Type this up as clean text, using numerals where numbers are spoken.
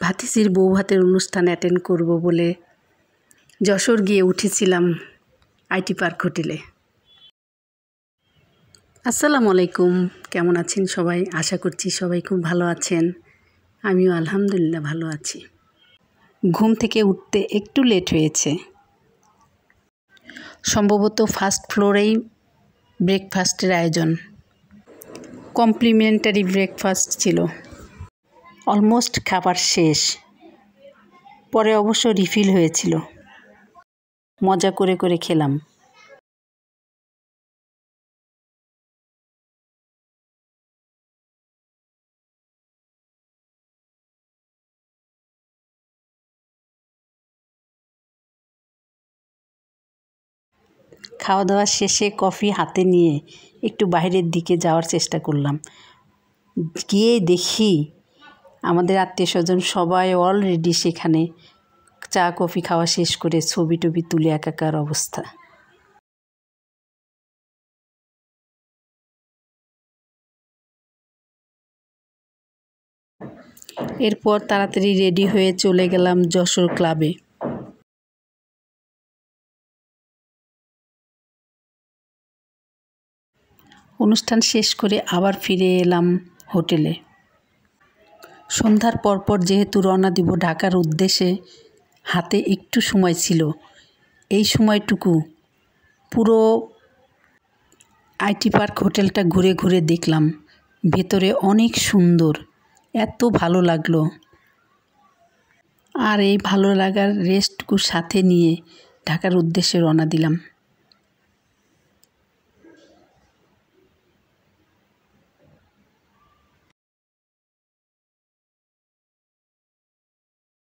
ভাতিজির বউ ভাতের অনুষ্ঠান অ্যাটেন্ড করব বলে যশোর গিয়ে উঠেছিলাম আইটি পার্ক হোটেলে। আসসালামু আলাইকুম, কেমন আছেন সবাই? আশা করছি সবাই খুব ভালো আছেন। আমিও আলহামদুলিল্লাহ ভালো আছি। ঘুম থেকে উঠতে একটু লেট হয়েছে। সম্ভবত ফার্স্ট ফ্লোরেই ব্রেকফাস্টের আয়োজন। কমপ্লিমেন্টারি ব্রেকফাস্ট ছিল। অলমোস্ট খাবার শেষ, পরে অবশ্য রিফিল হয়েছিল। মজা করে করে খেলাম। খাওয়া দাওয়া শেষে কফি হাতে নিয়ে একটু বাইরের দিকে যাওয়ার চেষ্টা করলাম। গিয়ে দেখি আমাদের আত্মীয়স্বজন সবাই অলরেডি সেখানে চা কফি খাওয়া শেষ করে ছবি টবি তুলে একাকার অবস্থা। এরপর তাড়াতাড়ি রেডি হয়ে চলে গেলাম যশোর ক্লাবে। অনুষ্ঠান শেষ করে আবার ফিরে এলাম হোটেলে। সন্ধ্যার পরপর যেহেতু রওনা দিব ঢাকার উদ্দেশ্যে, হাতে একটু সময় ছিল। এই সময়টুকু পুরো আইটি পার্ক হোটেলটা ঘুরে ঘুরে দেখলাম। ভেতরে অনেক সুন্দর, এত ভালো লাগলো। আর এই ভালো লাগার রেস্টটুকু সাথে নিয়ে ঢাকার উদ্দেশ্যে রওনা দিলাম।